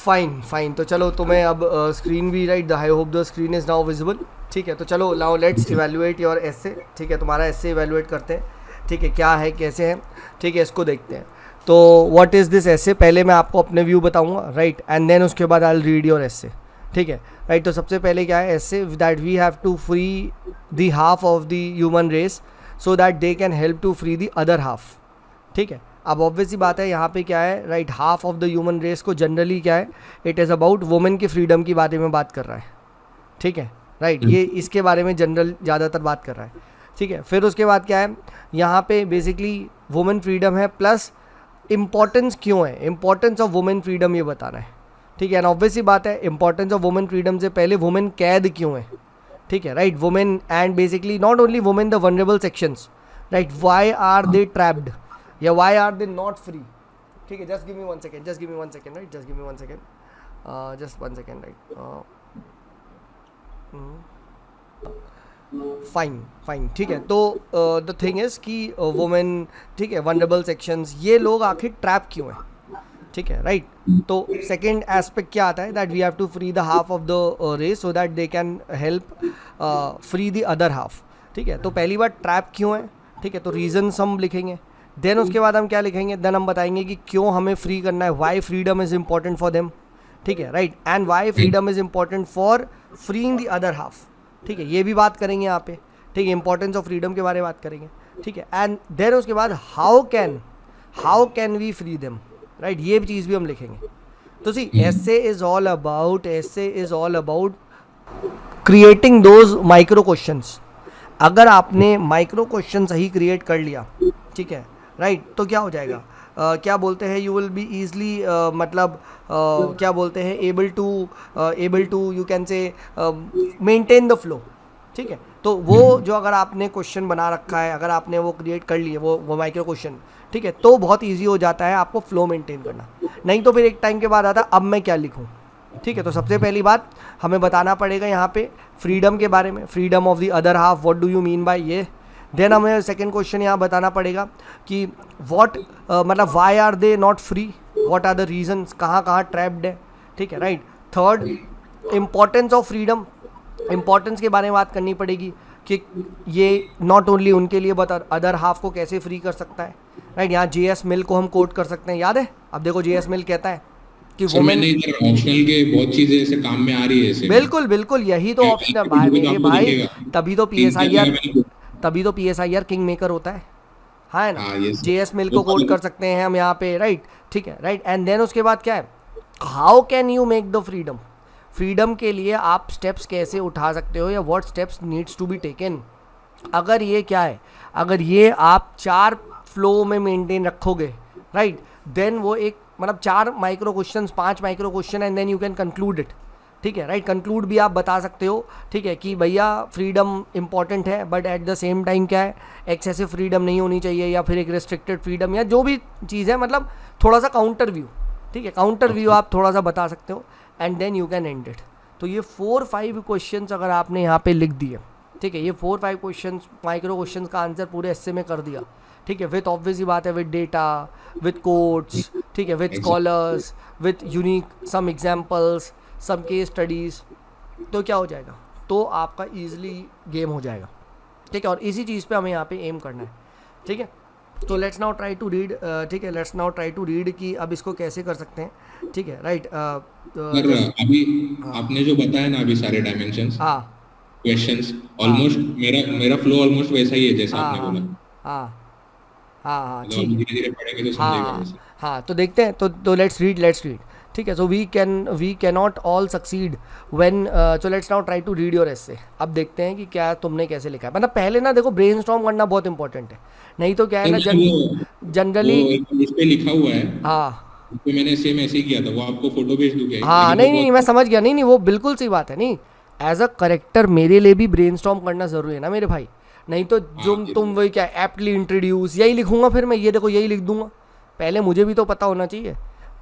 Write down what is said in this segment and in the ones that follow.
Fine fine, तो चलो तुम्हें अब स्क्रीन भी right, I hope the screen is now visible. ठीक है, तो चलो now let's evaluate your essay. ठीक है, तुम्हारा एसे इवैल्यूएट करते हैं। ठीक है, क्या है कैसे है, ठीक है, इसको देखते हैं। तो व्हाट इज़ दिस एसे, पहले मैं आपको अपने व्यू बताऊंगा राइट, एंड देन उसके बाद I will read your essay. ठीक है राइट, तो सबसे पहले क्या है essay, that we have to free the half of the human race so that they can help to free the other half. ठीक है, अब ऑब्वियस सी बात है यहाँ पे क्या है right, half of the human race को जनरली क्या है, इट इज़ अबाउट वुमेन की फ्रीडम की बारे में बात कर रहा है। ठीक है राइट, ये इसके बारे में जनरल ज़्यादातर बात कर रहा है। ठीक है, फिर उसके बाद क्या है यहाँ पे बेसिकली वुमेन फ्रीडम है, प्लस इम्पॉर्टेंस क्यों है, इम्पॉर्टेंस ऑफ वुमेन फ्रीडम ये बताना है। ठीक है, एंड ऑब्वियस सी बात है इम्पॉर्टेंस ऑफ वुमेन फ्रीडम से पहले वुमेन कैद क्यों है। ठीक है right, women and basically not only women, the vulnerable sections right, why are they trapped या why are they not free. ठीक है, just give me one second, just give me one second right, just give me one second, just one second right. Fine fine, ठीक है, तो the thing is कि women, ठीक है, vulnerable sections, ये लोग आखिर ट्रैप क्यों हैं। ठीक है राइट, तो सेकेंड एस्पेक्ट क्या आता है, that we have to free the half of the race so that they can help free the other half. ठीक है, तो पहली बार ट्रैप क्यों है। ठीक है, तो रीजन्स हम लिखेंगे, देन उसके बाद हम क्या लिखेंगे, देन हम बताएंगे कि क्यों हमें फ्री करना है, why freedom is important for them. ठीक है right, and why freedom is important for freeing the other half. ठीक है, ये भी बात करेंगे यहाँ पे। ठीक है, इंपॉर्टेंस ऑफ फ्रीडम के बारे में बात करेंगे। ठीक है, एंड देन उसके बाद how can we free them right, ये भी चीज़ भी हम लिखेंगे। तो see essay is all about creating those micro questions. अगर आपने माइक्रो क्वेश्चन सही क्रिएट कर लिया, ठीक है राइट, तो क्या हो जाएगा, क्या बोलते हैं, यू विल बी ईजली मतलब क्या बोलते हैं, able to you can say maintain the flow. ठीक है, तो वो जो अगर आपने क्वेश्चन बना रखा है, अगर आपने वो क्रिएट कर लिए वो माइक्रो क्वेश्चन, ठीक है, तो बहुत ईजी हो जाता है आपको फ्लो मेंटेन करना। नहीं तो फिर एक टाइम के बाद आता अब मैं क्या लिखूँ। ठीक है, तो सबसे पहली बात हमें बताना पड़ेगा यहाँ पे फ्रीडम के बारे में, freedom of the other half, what do you mean by ये। देन हमें सेकंड क्वेश्चन यहाँ बताना पड़ेगा कि व्हाट मतलब why are they not free, what are the reasons, कहाँ कहाँ ट्रैप्ड है। ठीक है right, third importance of freedom, importance के बारे में बात करनी पड़ेगी कि ये नॉट ओनली उनके लिए बट अदर हाफ को कैसे फ्री कर सकता है। राइट, यहाँ जे.एस. मिल को हम कोट कर सकते हैं, याद है। अब देखो जे.एस. मिल कहता है कि वुमेन, ऑप्शनल के बहुत चीजें ऐसे काम में आ रही है ऐसे। बिल्कुल बिल्कुल, यही तो ऑप्शनल भाई मेरे भाई, तभी तो पीएसआईआर किंग मेकर होता है। हाँ है ना, जे.एस. मिल को कोट कर सकते हैं हम यहाँ पे राइट। ठीक है राइट, एंड देन उसके बाद क्या है, how can you make the freedom, freedom के लिए आप स्टेप्स कैसे उठा सकते हो या what steps needs to be taken. अगर ये क्या है, अगर ये आप 4 फ्लो में मेंटेन रखोगे राइट, देन वो एक मतलब 4 micro question, 5 micro question, and then you can conclude it. ठीक है राइट, कंक्लूड भी आप बता सकते हो। ठीक है कि भैया फ्रीडम इंपॉर्टेंट है but at the same time क्या है, एक्सेसिव फ्रीडम नहीं होनी चाहिए या फिर एक रिस्ट्रिक्टेड फ्रीडम या जो भी चीज़ है, मतलब थोड़ा सा काउंटर व्यू। ठीक है, काउंटर व्यू आप थोड़ा सा बता सकते हो and then you can end it. तो ये 4-5 क्वेश्चन अगर आपने यहाँ पे लिख दिए, ठीक है, ये 4-5 क्वेश्चन माइक्रो क्वेश्चन का आंसर पूरे एस्से में कर दिया। ठीक है, विथ ऑब्वियस ही बात है, विथ डेटा, विथ कोट्स, ठीक है, with scholars, with unique some examples, some case studies, तो क्या हो जाएगा, तो आपका ईजिली गेम हो जाएगा। ठीक है, और इसी चीज़ पे हमें यहाँ पे एम करना है। ठीक है, तो let's now try to read. ठीक है, let's now try to read कि अब इसको कैसे कर सकते हैं। ठीक है राइट, अभी आपने जो बताया ना अभी सारे डायमेंशंस, हाँ क्वेश्चंस, ऑलमोस्ट मेरा फ्लो ऑलमोस्ट वैसा ही है जैसा आपने बोला। हाँ हाँ हाँ, मतलब ठीक है, धीरे धीरे पढ़ेंगे तो हाँ समझेगा हाँ वैसे। हाँ, तो देखते हैं, तो लेट्स रीड। ठीक है, so we can not all succeed when, so let's now try to read your essay. अब देखते हैं कि क्या तुमने कैसे लिखा है। मतलब पहले ना देखो, ब्रेनस्टॉर्म करना बहुत इंपॉर्टेंट है, नहीं तो क्या है ना जनरली। वो इस पे लिखा हुआ है, हाँ इस पे मैंने सेम ऐसे ही किया था, वो आपको फोटो भेज दूं क्या, हाँ, लेकिन वो नहीं नहीं, मैं बहुत समझ गया, नहीं वो बिल्कुल सही बात है। नहीं, एज अ करेक्टर मेरे लिए भी ब्रेनस्टॉर्म करना ज़रूरी है ना मेरे भाई, नहीं तो जो तुम वही क्या एप्टली इंट्रोड्यूस यही लिखूंगा, फिर मैं ये देखो यही लिख दूंगा, पहले मुझे भी तो पता होना चाहिए।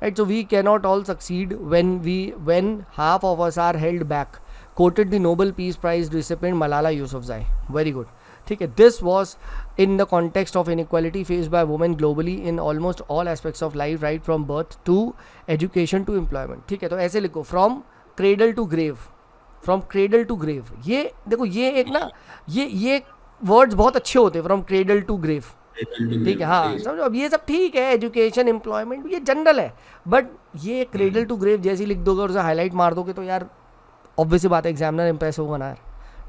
Right, so we can not all succeed when half of us are held back, quoted the Nobel Peace Prize recipient Malala Yousafzai. Very good. ठीक ठीक है. This was in the context of inequality faced by women globally in almost all aspects of life, right from birth to education to employment. ठीक है, तो ऐसे लिखो from cradle to grave, from cradle to grave. ये देखो, ये एक ना, ये वर्ड्स बहुत अच्छे होते हैं, from cradle to grave. ठीक है, हाँ समझो. अब ये सब ठीक है, एजुकेशन, एम्प्लॉयमेंट, ये जनरल है, बट ये क्रेडल टू ग्रेव जैसी लिख दोगे और उसे हाईलाइट मार दोगे तो यार ऑब्वियस बात है, एग्जामिनर इम्प्रेस होगा ना यार.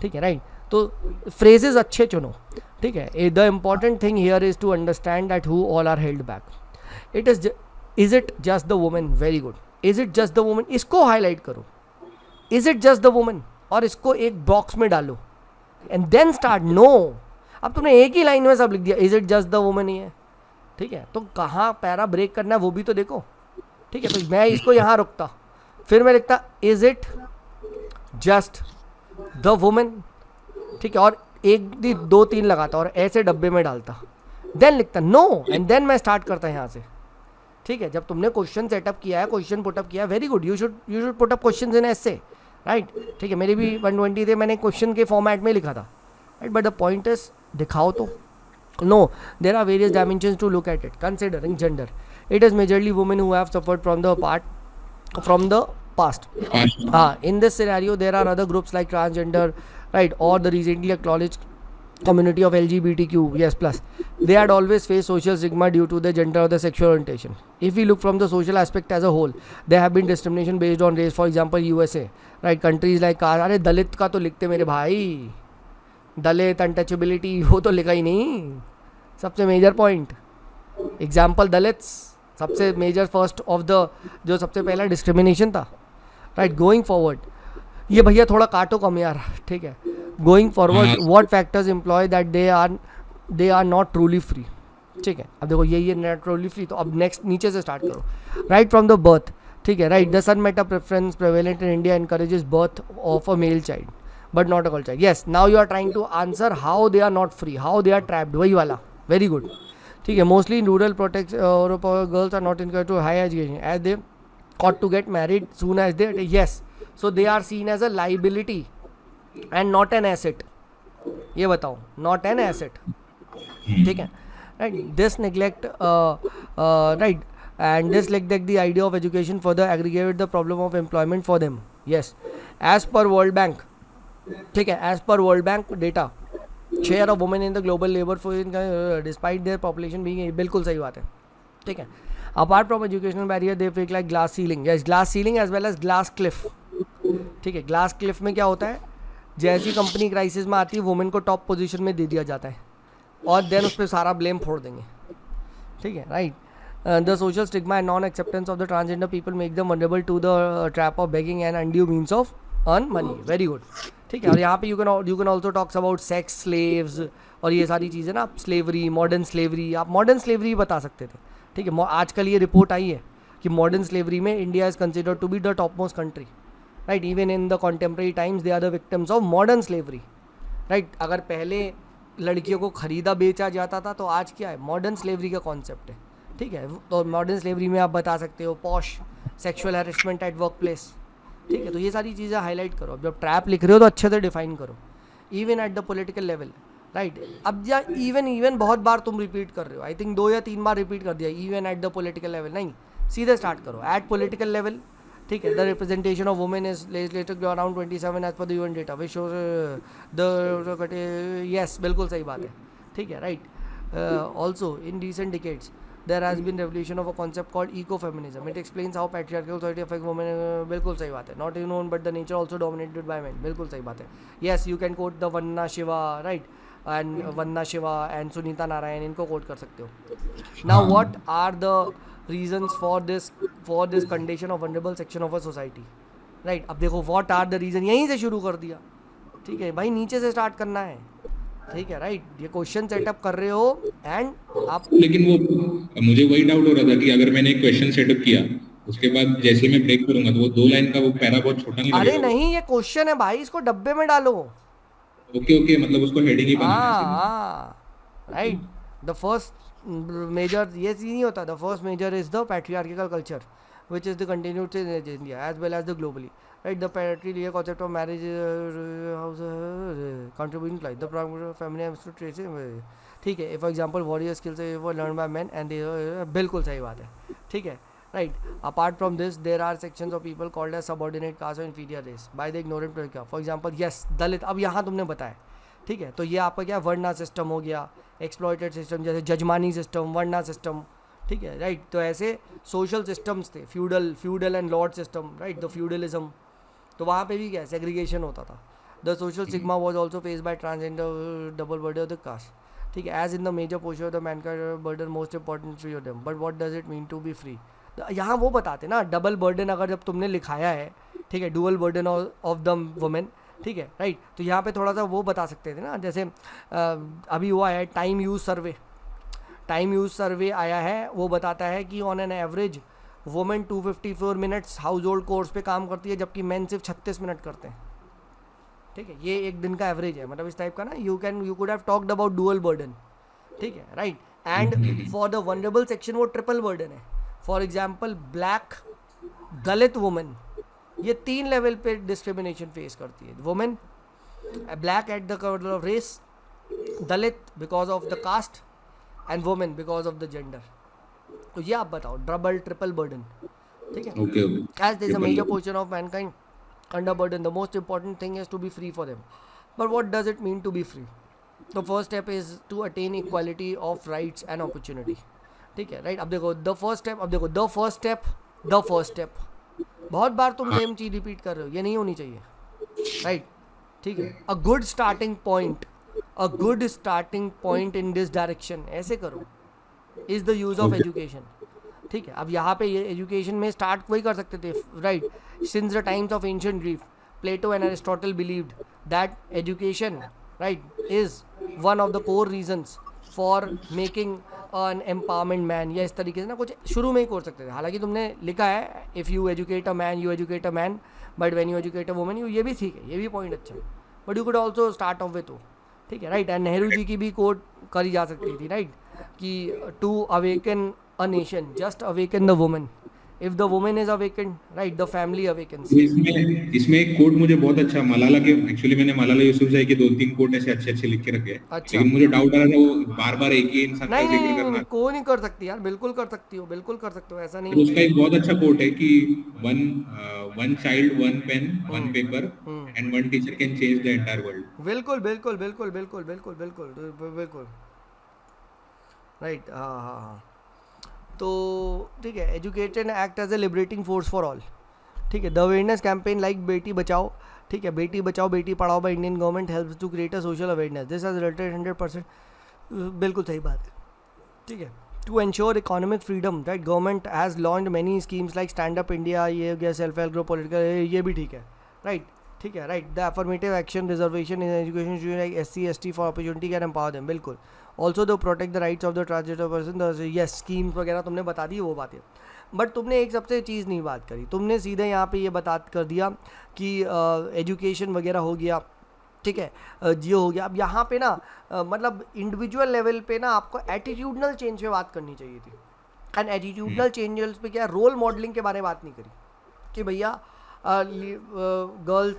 ठीक है, राइट. तो फ्रेजेस अच्छे चुनो. ठीक है. The important thing here is to understand that who all are held back. Is it just the women? Very good. Is it just the women, इसको हाईलाइट करो. Is it just the women, और इसको एक box में डालो and then start. No, अब तुमने एक ही लाइन में सब लिख दिया, is it just the women ही है. ठीक है, तो कहाँ पैरा ब्रेक करना है वो भी तो देखो. ठीक है, तो मैं इसको यहाँ रुकता, फिर मैं लिखता is it just the women. ठीक है, और एक दो तीन लगाता और ऐसे डब्बे में डालता, देन लिखता नो, एंड देन मैं स्टार्ट करता यहाँ से. ठीक है, जब तुमने क्वेश्चन सेटअप किया है, क्वेश्चन पुटअप किया है, very good. You should put up question in essay, right. ठीक है, मेरे भी 120 थे, मैंने क्वेश्चन के फॉर्मेट में लिखा था, right. But the point is दिखाओ तो. No, there are various dimensions to look at it considering gender. It is majorly women who have suffered from the past. In this scenario there are other groups like transgender, right, or the recently acknowledged community of LGBTQ, yes plus. They had always faced social stigma due to their gender or their sexual orientation. If we look from the social aspect as a whole, there have been discrimination based on race. For example, USA, right, countries like अरे दलित का तो लिखते मेरे भाई, दलित, untouchability, वो तो लिखा ही नहीं. सबसे मेजर पॉइंट, एग्जाम्पल दलित्स, सबसे मेजर फर्स्ट ऑफ द, जो सबसे पहला डिस्क्रिमिनेशन था, राइट. गोइंग फॉरवर्ड, ये भैया थोड़ा काटो कम यार. ठीक है, going forward, what factors employ that they are not truly free. ठीक है, अब देखो ये नॉट ट्रूली फ्री, तो अब नेक्स्ट नीचे से स्टार्ट करो. Right from the birth. ठीक है, right. The son meta preference prevalent in India encourages birth of a male child but not a girl child. Yes, now you are trying to answer how they are not free, how they are trapped, वही वाला. Very good. ठीक है, mostly in rural protect girls are not encourage to high education as they ought to get married soon as they, yes, so they are seen as a liability and not an asset. ये बताओ, not an asset. ठीक है, right. This neglect right, and this neglect the idea of education further aggravate the problem of employment for them. Yes, as per World Bank. ठीक है, as per World Bank data, share of women in the global labor force despite their population being, बिल्कुल सही बात है. ठीक है, apart from educational barrier they face like glass ceiling. Yes, glass ceiling as well as glass cliff. ठीक है, glass Cliff में क्या होता है, जैसी कंपनी क्राइसिस में आती है वुमेन को टॉप पोजीशन में दे दिया जाता है और देन उस पर सारा ब्लेम फोड़ देंगे. ठीक है, right. The social stigma and non acceptance of the transgender people make them vulnerable to the trap of begging and undue means of earn money. Very good. ठीक है, और यहाँ पे you can also talks about sex slaves और ये सारी चीज़ें ना. स्लेवरी, मॉडर्न स्लेवरी, आप मॉडर्न स्लेवरी बता सकते थे. ठीक है, आजकल ये रिपोर्ट आई है कि मॉडर्न स्लेवरी में India is considered to be the top most country, right. Even in the contemporary times they are the victims of modern slavery, right. अगर पहले लड़कियों को खरीदा बेचा जाता था तो आज क्या है, मॉडर्न स्लेवरी का कॉन्सेप्ट है. ठीक है, तो मॉडर्न स्लेवरी में आप बता सकते हो posh, sexual harassment at work place. ठीक है, तो ये सारी चीज़ें हाईलाइट करो. अब जब ट्रैप लिख रहे हो तो अच्छे से डिफाइन करो. Even at the political level, right. अब या इवन बहुत बार तुम रिपीट कर रहे हो, आई थिंक 2 या 3 बार रिपीट कर दिया, even at the political level. नहीं, सीधे स्टार्ट करो एट पॉलिटिकल लेवल. ठीक है, the representation of women is legislative around 27 as per the UN data which shows the, yes बिल्कुल सही बात है. ठीक है, right. Also in recent decades there has been revolution of a concept called ecofeminism. It explains how patriarchal society affects women. बिल्कुल सही बात है. Not known but the nature also dominated by men. बिल्कुल सही बात है. Yes, you can quote the Vanna Shiva, right, and Vanna Shiva and Sunita Narayan, इनको quote कर सकते हो. Now what are the reasons for this condition of vulnerable section of a society, right. अब देखो what are the reason, यहीं से शुरू कर दिया. ठीक है भाई, नीचे से स्टार्ट करना है. ठीक है, राइट. ये क्वेश्चन सेटअप कर रहे हो एंड आप, लेकिन वो मुझे वही डाउट हो रहा था कि अगर मैंने एक क्वेश्चन सेटअप किया उसके बाद जैसे मैं ब्रेक करूंगा तो वो 2 लाइन का वो पैरा बहुत छोटा नहीं लगेगा. अरे नहीं, ये क्वेश्चन है भाई, इसको डब्बे में डालो. ओके, मतलब उसको हेडिंग ही बनाना है. हाँ, राइट. द फर्स्ट मेजर, ये नहीं होता, the first major is the patriarchal culture, which is the continued in India as well as the globally. Right, the patriarchal concept of marriage contributing like the primary family has to trace ठीक है. For example, warrior skills were learned by men and they बिल्कुल सही बात है. ठीक है. Right. Apart from this, there are sections of people called as subordinate caste or inferior race by the ignorant people. For example, yes, दलित. अब यहाँ तुमने बताया. ठीक है. तो ये आपका क्या वर्णा सिस्टम हो गया, एक्सप्लॉइटेड सिस्टम जैसे जजमानी सिस्टम, वर्णा सिस्टम. ठीक है. राइट. तो ऐसे सोशल सिस्टम्स थे, feudal and lord system. Right. The feudalism. तो वहाँ पे भी क्या सेग्रीगेशन होता था. The social stigma was also face by transgender double burden of the caste. ठीक है. As in the major portion of the mankind burden most important free of them. But what does it mean to be free. यहाँ वो बताते ना double burden अगर जब तुमने लिखाया है. ठीक है. Dual burden of the women. ठीक है. राइट. तो यहाँ पे थोड़ा सा वो बता सकते थे ना, जैसे अभी वो आया है टाइम यूज सर्वे आया है. वो बताता है कि on an average women 254 minutes house hold course पे काम करती है जबकि मेन सिर्फ 36 मिनट करते हैं. ठीक है. ये एक दिन का एवरेज है, मतलब इस टाइप का ना. You could have talked about dual burden. ठीक है. Right. And for the vulnerable section वो ट्रिपल बर्डन है. For example black Dalit women, ये 3 लेवल पे डिस्क्रिमिनेशन फेस करती है. Women black at the colour of race, Dalit because of the caste and women because of the gender. तो ये आप बताओ डबल ट्रिपल बर्डन. ठीक है. Okay. As there is a major portion of mankind under burden, the most important thing is to be free for them. But what does it mean to be free? The first step is to attain equality of rights and opportunity. ठीक है. Right. अब देखो the first step बहुत बार तुम same चीज repeat कर रहे हो, ये नहीं होनी चाहिए. राइट. ठीक है. A good starting point in this direction, ऐसे करो, is the use of education. ठीक है. अब यहाँ पे ये एजुकेशन में स्टार्ट वही कर सकते थे. Right. Since the times of ancient Greek, Plato and Aristotle believed that education right is one of the core reasons for making an empowerment man. या इस तरीके से ना कुछ शुरू में ही कर सकते थे. हालांकि तुमने लिखा है if you educate a man but when you educate a woman, ये भी ठीक है, ये भी पॉइंट अच्छा है. But you could also start of with. ठीक है. राइट. एंड नेहरू जी की भी कोट करी जा सकती थी. राइट. कि to awaken a nation just awaken the woman. If the woman is awaken, right, the family awakens. इसमें एक कोट मुझे बहुत अच्छा मलाला के, एक्चुअली मैंने मलाला यूसुफजई के 2-3 कोट ऐसे अच्छे लिख के रखे हैं. अच्छा. लेकिन मुझे डाउट आ रहा था वो बार-बार एक ही इंसान का जिक्र करना. कोई नहीं कर सकती यार, बिल्कुल कर सकती हो, बिल्कुल कर सकते हो, ऐसा नहीं. तो उसका एक बहुत अच्छा कोट है कि one child, one pen, one paper and one teacher can change the entire world. बिल्कुल. राइट. हाँ. तो ठीक है. Educated act as a liberating force for all. ठीक है. The awareness campaign like Beti Bachao. ठीक है. बेटी Bachao Beti Padhao by Indian government helps to create a social awareness. This has resulted 100%. बिल्कुल सही बात है. ठीक है. To ensure economic freedom, right, government has launched many schemes like stand up India, ये हो गया, सेल्फ हेल्प ग्रुप, पॉलिटिकल, ये भी ठीक है. राइट. ठीक है. Right. The affirmative action reservation in education like SC ST for opportunity can empower them. बिल्कुल. ऑल्सो दो protect the rights of the transgender person. Yes, schemes वगैरह तुमने बता दी वो बातें. बट तुमने एक सबसे चीज़ नहीं बात करी. तुमने सीधे यहाँ पे ये बता कर दिया कि एजुकेशन वगैरह हो गया. ठीक है. जियो हो गया. अब यहाँ पे ना मतलब इंडिविजुअल लेवल पे ना आपको एटीट्यूडनल चेंज पे बात करनी चाहिए थी. एंड एटीट्यूडनल चेंजेस पे क्या रोल मॉडलिंग के बारे में बात नहीं करी कि भैया गर्ल्स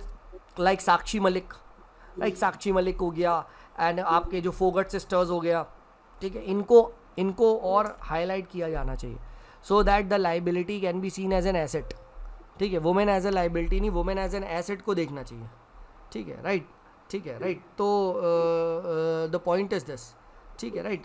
लाइक साक्षी मलिक हो गया एंड आपके जो फोगट सिस्टर्स हो गया. ठीक है. इनको और हाईलाइट किया जाना चाहिए so that the liability can be seen as an asset. ठीक है. वुमेन एज ए लाइबिलिटी नहीं, वुमेन एज एन एसेट को देखना चाहिए. ठीक है. राइट. ठीक है. राइट. तो द पॉइंट इज दिस. ठीक है. Right.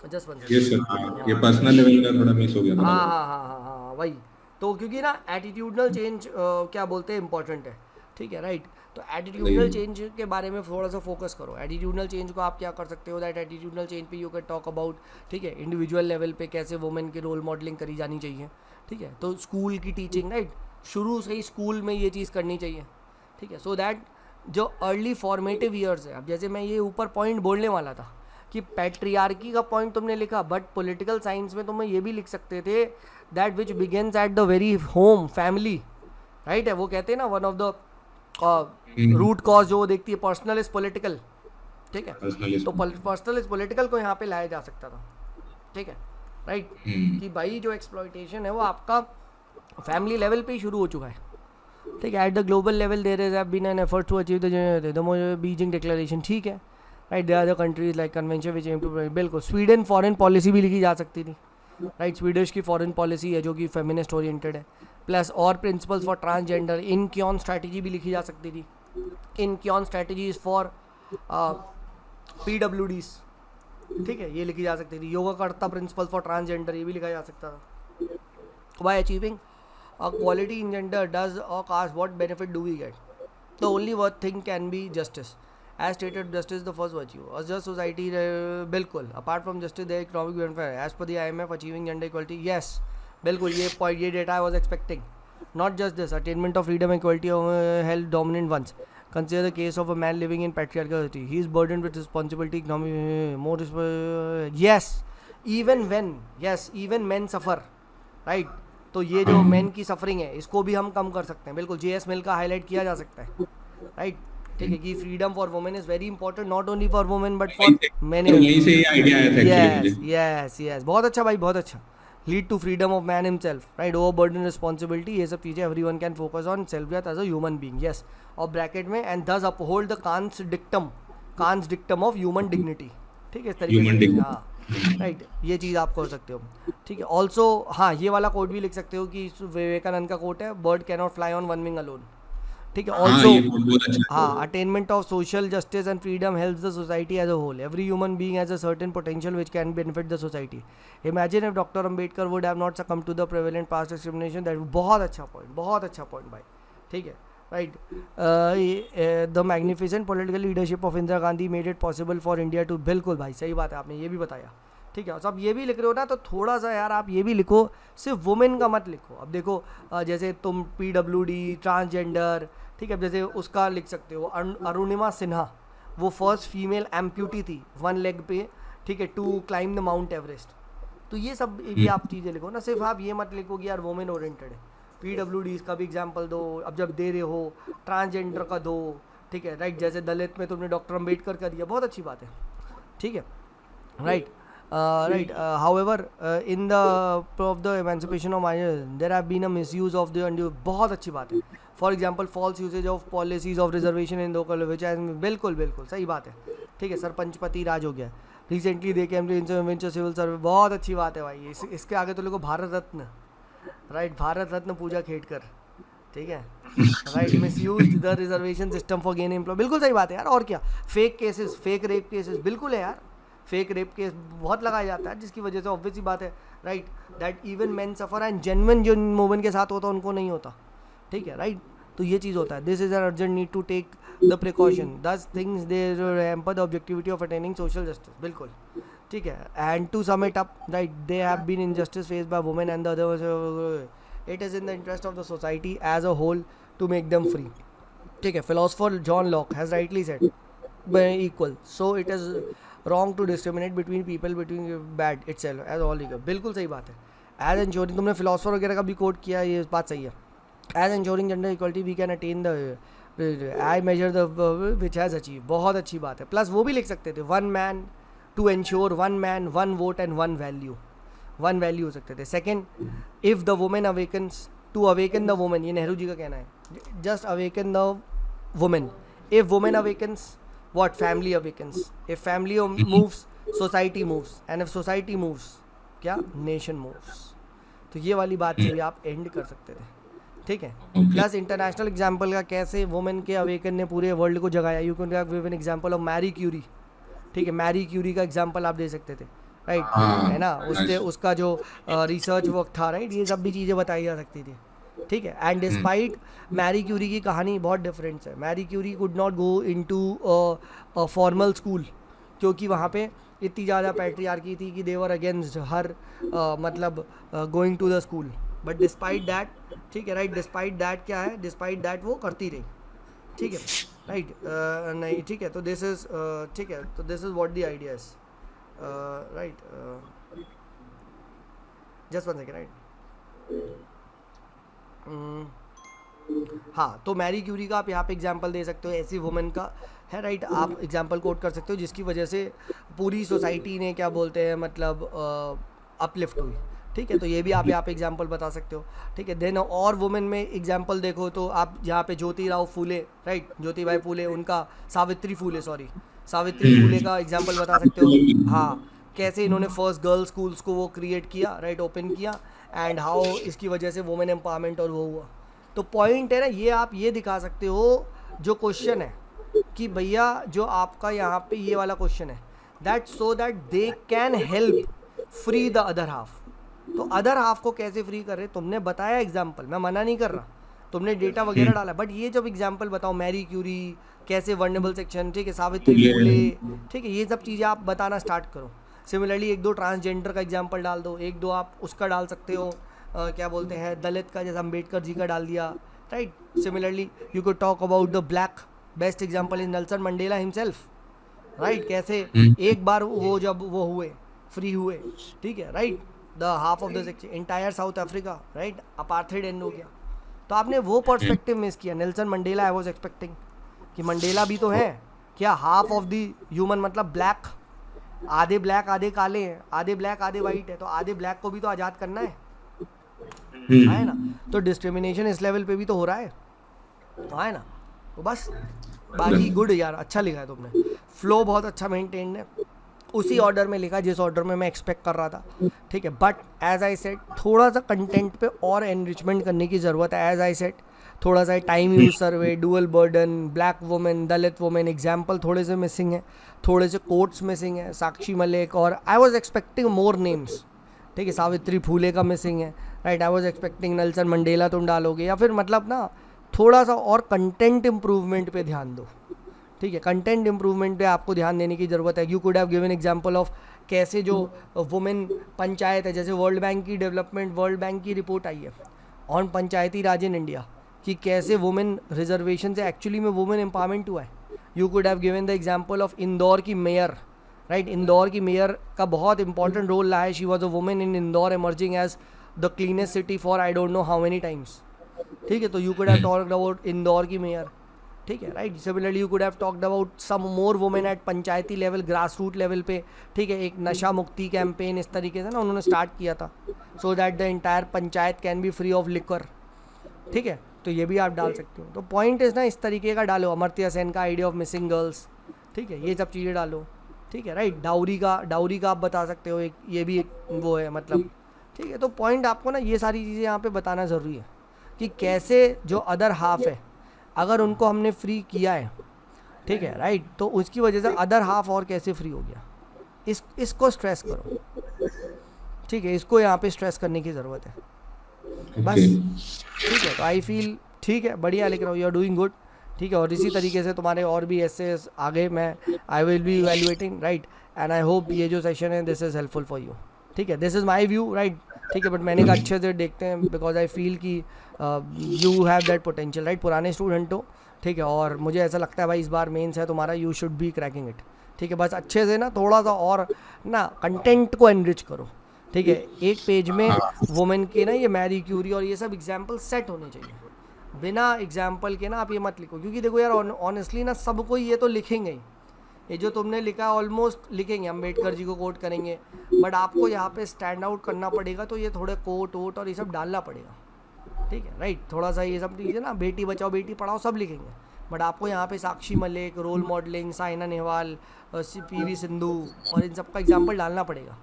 Just one second. Yes sir, ये पर्सनल लेवल का थोड़ा मिस हो गया था. हाँ वही तो, क्योंकि ना एटीट्यूडनल चेंज क्या बोलते हैं इम्पॉर्टेंट है. ठीक है. राइट. तो एटीट्यूडनल चेंज के बारे में थोड़ा सा फोकस करो. एटीट्यूडनल चेंज को आप क्या कर सकते हो, दैट एटीट्यूडनल चेंज पे यू कैन टॉक अबाउट. ठीक है. इंडिविजुअल लेवल पे कैसे वुमेन की रोल मॉडलिंग करी जानी चाहिए. ठीक है. तो स्कूल की टीचिंग, राइट, शुरू से ही स्कूल में ये चीज़ करनी चाहिए. ठीक है. सो दैट जो अर्ली फॉर्मेटिव ईयर्स है. अब जैसे मैं ये ऊपर पॉइंट बोलने वाला था कि पैट्रियार्की का पॉइंट तुमने लिखा, बट पॉलिटिकल साइंस में तुम ये भी लिख सकते थे that which begins at the very home, family. Right है. वो कहते हैं ना one of the root cause जो देखती है पर्सनल इज पॉलिटिकल. ठीक है. तो पर्सनल इज पॉलिटिकल को यहाँ पे लाया जा सकता था. ठीक है. राइट. कि भाई जो एक्सप्लॉइटेशन है वो आपका फैमिली लेवल पे ही शुरू हो चुका है, ठीक है. At the global level there have been an effort to achieve the Beijing declaration, ठीक है, right. There are the countries like convention which aim to, बिल्कुल. स्वीडन फॉरेन पॉलिसी भी लिखी जा सकती थी, राइट. स्वीडिश की फॉरेन पॉलिसी है जो कि फेमिनिस्ट ओरिएंटेड है. प्लस और principles for transgender, inclusion strategy भी लिखी जा सकती थी. Inclusion strategies for PWDs, ठीक है, ये लिखी जा सकती थी. योगा करता प्रिंसिपल फॉर ट्रांसजेंडर, ये भी लिखा जा सकता था. Bye achieving quality in gender does or caste, what benefit do we get? The only one thing can be justice. As stated, justice is the first virtue. A just society, बिल्कुल. Apart from justice, there is economic benefit. As per the IMF, achieving gender equality, yes, बिल्कुल. ये point, ये data I was expecting. Not just this, attainment of freedom and equality of held dominant ones. Consider the case of a man living in patriarchal society. He is burdened with responsibility, economic, more. Yes, even men suffer, right? तो ये जो main की suffering है इसको भी हम कम कर सकते हैं, बिल्कुल. JS मिल का हाईलाइट किया जा सकता है, राइट, ठीक है, कि freedom for women is very important, not only for women but for many. वहीं से ये आइडिया आया था एक्चुअली. यस, बहुत अच्छा भाई, बहुत अच्छा. Lead to freedom of man himself, right. Over burden responsibility, ये सब चीज़ें everyone can focus on self worth as a human being, yes. और ब्रैकेट में and thus uphold the Kant's dictum of human dignity, ठीक है, इस तरीके से. हाँ, राइट, ये चीज़ आप कर सकते हो, ठीक है. ऑल्सो हाँ, ये वाला कोट भी लिख सकते हो कि विवेकानंद का कोट है, bird can not fly on one wing alone, ठीक है. ऑल्सो हाँ, attainment of social justice and freedom helps the society as a whole. Every human being has a certain potential which can benefit the society. Imagine if doctor Ambedkar would have not succumb to the prevalent past discrimination. That बहुत अच्छा point भाई, ठीक है, right. The magnificent political leadership of Indira Gandhi made it possible for India to, बिल्कुल भाई, सही बात है, आपने ये भी बताया, ठीक है. सब ये भी लिख रहे हो ना, तो थोड़ा सा यार आप ये भी लिखो, सिर्फ वुमेन का मत लिखो. अब देखो जैसे तुम PWD, ट्रांसजेंडर, ठीक है, जैसे उसका लिख सकते हो. अरुणिमा सिन्हा, वो फर्स्ट फीमेल एम्प्यूटी थी वन लेग पे, ठीक है, to climb the Mount Everest. तो ये सब भी आप चीज़ें लिखो ना, सिर्फ आप ये मत लिखो कि यार वुमेन ओरिएंटेड है. PWDs का भी एग्जाम्पल दो, अब जब दे रहे हो ट्रांसजेंडर का दो, ठीक है, राइट. जैसे दलित में तुमने डॉक्टर अम्बेडकर का दिया, बहुत अच्छी बात है, ठीक है, right. Right. However, in the of the emancipation of minors, there have been a misuse of the बहुत अच्छी बात है. For example, false usage of policies of reservation in local, which has बिल्कुल सही बात है, ठीक है. सरपंचपति राज हो गया. Recently they came to intervention civil service, बहुत अच्छी बात है भाई. इसके आगे तो लोगों को भारत रत्न, राइट, भारत रत्न पूजा खेड़कर, ठीक है, right. Misuse the reservation system for gain employ, बिल्कुल सही बात है यार. और क्या, fake cases, fake rape cases, बिल्कुल है यार. फेक रेप केस बहुत लगाया जाता है, जिसकी वजह से ऑब्वियस ही बात है, right, that even main suffer and genuine जो वुमेन के साथ होता है उनको नहीं होता, ठीक है, राइट. तो ये चीज़ होता है. This is an urgent need to take the precaution. These things they hamper the objectivity of attaining social justice, बिल्कुल, ठीक है. And to sum it up, right, they have been injustice faced by women and the other. It is in the interest of the society as a whole to make them free, ठीक है. Philosopher John Locke has rightly said equal, so it is wrong to discriminate between people between bad itself as all equal. बिल्कुल सही बात है. As ensuring, तुमने philosopher वगैरह का भी कोट किया, ये बात सही है. As ensuring gender equality we can attain the I major the which has achieve, बहुत अच्छी बात है. प्लस वो भी लिख सकते थे, one man to ensure, one man one vote and one value हो सकते थे. Second, if the women awakens, to awaken the women, ये नेहरू जी का कहना है, just awaken the women. If women awakens, what family awakens. If family moves, society moves, and if society moves, क्या, nation moves. तो ये वाली बात से भी आप एंड कर सकते थे, ठीक है. प्लस इंटरनेशनल एग्जाम्पल का, कैसे वुमेन के अवेकन ने पूरे वर्ल्ड को जगाया. You can give an example of Marie Curie, ठीक है. मैरी क्यूरी का एग्जाम्पल आप दे सकते थे, राइट, है ना. उसका जो रिसर्च वर्क था, राइट, ये सब भी चीज़ें बताई जा सकती थी, ठीक है. एंड डिस्पाइट मैरी क्यूरी की कहानी बहुत डिफरेंट है. Marie Curie could not go into formal school, क्योंकि वहाँ पे इतनी ज़्यादा पैट्रियार्की थी कि दे वर अगेंस्ट हर मतलब going to the school. But despite that, ठीक है, राइट, डिस्पाइट दैट क्या है, डिस्पाइट दैट वो करती रही, ठीक है, राइट. नहीं, ठीक है, तो दिस इज़, ठीक है, तो this is what the idea is, right. Just one second, right. हाँ, तो मैरी क्यूरी का आप यहाँ पे एग्जांपल दे सकते हो, ऐसी वुमेन का है, राइट. आप एग्जांपल कोट कर सकते हो जिसकी वजह से पूरी सोसाइटी ने क्या बोलते हैं, मतलब अपलिफ्ट हुई, ठीक है, तो ये भी आप यहाँ पे एग्जाम्पल बता सकते हो। ठीक है, देन और वुमेन में एग्जाम्पल देखो तो आप यहाँ पे ज्योतिराव फूले, राइट, ज्योतिबाई फूले, उनका सावित्री फूले, सॉरी, सावित्री फूले का एग्जाम्पल बता सकते हो। हाँ, कैसे इन्होंने फर्स्ट गर्ल स्कूल्स को वो क्रिएट किया, राइट, ओपन किया, एंड हाउ इसकी वजह से वुमेन एम्पावरमेंट और वो हुआ। तो पॉइंट है ना, ये आप ये दिखा सकते हो जो क्वेश्चन है कि भैया जो आपका यहाँ पे ये वाला क्वेश्चन है, that so that they can help free the other half. तो अदर हाफ को कैसे फ्री कर रहे, तुमने बताया एग्जाम्पल, मैं मना नहीं कर रहा, तुमने डेटा वगैरह डाला, बट ये जब एग्जाम्पल बताओ, मैरी क्यूरी, कैसे वर्नेबल सेक्शन, ठीक है, सावित्री फूले, ठीक है, ये सब चीज़ें आप बताना स्टार्ट करो। सिमिलरली एक दो ट्रांसजेंडर का एग्जाम्पल डाल दो, एक दो आप उसका डाल सकते हो, क्या बोलते हैं, दलित का, जैसे अम्बेडकर जी का डाल दिया, right. Similarly you could talk about the black, best example is Nelson Mandela himself, right, कैसे एक बार वो जब वो हुए, फ्री हुए, ठीक है, right, the half of the entire south Africa, right, apartheid and हो गया। तो आपने वो पर्सपेक्टिव मिस किया। Nelson Mandela, I was expecting कि मंडेला भी तो है क्या, हाफ ऑफ द ह्यूमन, मतलब ब्लैक, आधे ब्लैक आधे काले हैं, आधे ब्लैक आधे वाइट है, तो आधे ब्लैक को भी तो आज़ाद करना है ना। तो डिस्क्रिमिनेशन इस लेवल पे भी तो हो रहा है ना। तो बस बाकी गुड यार, अच्छा लिखा है तुमने, फ्लो बहुत अच्छा मेंटेन्ड है, उसी ऑर्डर में लिखा जिस ऑर्डर में मैं एक्सपेक्ट कर रहा था, ठीक है। बट एज आई सेड, थोड़ा सा कंटेंट पे और एनरिचमेंट करने की ज़रूरत है। एज आई सेड, थोड़ा सा टाइम यूज सर्वे, डुअल बर्डन, ब्लैक वुमेन, दलित वुमेन, एग्जाम्पल थोड़े से मिसिंग है, थोड़े से कोट्स मिसिंग है, साक्षी मलिक, और I was expecting more names, ठीक है, सावित्री फूले का मिसिंग है, right, I was expecting Nelson Mandela तुम डालोगे, या फिर मतलब ना थोड़ा सा और कंटेंट इम्प्रूवमेंट पे ध्यान दो, ठीक है, कंटेंट इम्प्रूवमेंट पे आपको ध्यान देने की ज़रूरत है। You could have given example of कैसे जो वुमेन पंचायत है, जैसे वर्ल्ड बैंक की रिपोर्ट आई है on Panchayati Raj in India, कि कैसे वुमेन रिजर्वेशन से एक्चुअली में वुमेन एम्पावरमेंट हुआ है। You could have given the example of Indore की मेयर, राइट, इंदौर की मेयर का बहुत इंपॉर्टेंट रोल रहा है। She was a women in Indore emerging as the cleanest city for I don't know how many times, ठीक है। तो you could have talked about Indore की मेयर, ठीक है, right. Similarly you could have talked about some more women at panchayati level, grass root level पे, ठीक है, एक नशा मुक्ति कैंपेन इस तरीके से ना उन्होंने स्टार्ट किया था, सो that the entire panchayat can be free of liquor, ठीक है। तो ये भी आप डाल सकते हो। तो पॉइंट इज ना इस तरीके का डालो, अमर्त्य सेन का आइडिया ऑफ मिसिंग गर्ल्स, ठीक है, ये सब चीज़ें डालो, ठीक है, राइट। डाउरी का आप बता सकते हो, एक ये भी एक वो है, मतलब, ठीक है। तो पॉइंट आपको ना ये सारी चीज़ें यहाँ पे बताना ज़रूरी है कि कैसे जो अदर हाफ है, अगर उनको हमने फ्री किया है, ठीक है, राइट, तो उसकी वजह से अदर हाफ और कैसे फ्री हो गया, इसको स्ट्रेस करो, ठीक है, इसको यहाँ पे स्ट्रेस करने की ज़रूरत है बस, ठीक है। तो आई फील ठीक है, बढ़िया लिख रहा हूँ, यू आर डूइंग गुड, ठीक है। और इसी तरीके से तुम्हारे और भी ऐसे आगे मैं I will be evaluating, right, and I hope ये जो सेशन है this is helpful for you, ठीक है। This is my view, right, ठीक है। बट मैंने कहा अच्छे से देखते हैं, बिकॉज आई फील कि you have that potential, right, पुराने स्टूडेंट हो, ठीक है, और मुझे ऐसा लगता है भाई इस बार मेंस है तुम्हारा, you should be cracking it, ठीक है। बस अच्छे से ना थोड़ा सा और ना कंटेंट को एनरिच करो, ठीक है। एक पेज में वुमेन के ना ये मैरी क्यूरी और ये सब एग्जाम्पल सेट होने चाहिए, बिना एग्जाम्पल के ना आप ये मत लिखो, क्योंकि देखो यार ऑनेस्टली ना सबको ये तो लिखेंगे ही, ये जो तुमने लिखा है ऑलमोस्ट लिखेंगे, अम्बेडकर जी को कोट करेंगे, बट आपको यहाँ पे स्टैंड आउट करना पड़ेगा, तो ये थोड़े कोट वोट और ये सब डालना पड़ेगा, ठीक है, राइट। थोड़ा सा ये सब चीज़ें ना, बेटी बचाओ बेटी पढ़ाओ सब लिखेंगे, बट आपको यहाँ पे Sakshi Malik, role modelling, Saina Nehwal, PV Sindhu और इन सब का एग्जाम्पल डालना पड़ेगा,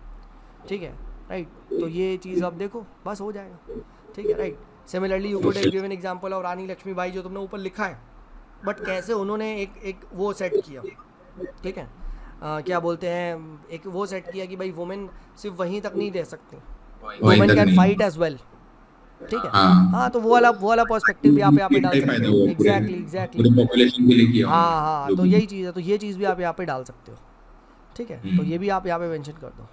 ठीक है, राइट। तो ये चीज़ अब देखो बस हो जाएगा, ठीक है, right. Similarly you could have given example of Rani Lakshmibai, जो तुमने ऊपर लिखा है, बट कैसे उन्होंने एक वो सेट किया, ठीक है, क्या बोलते हैं, एक वो सेट किया कि भाई वुमेन सिर्फ वहीं तक नहीं रह सकती, women can fight as well, ठीक है, हाँ। तो वो वाला पर्सपेक्टिव भी आप यहाँ पे डाल सकते हो, एग्जैक्टली पॉपुलेशन के लिए किया, हाँ, तो यही चीज़ है, तो ये चीज़ भी आप यहाँ पे डाल सकते हो, ठीक है। तो ये भी आप यहाँ पे मेंशन कर दो।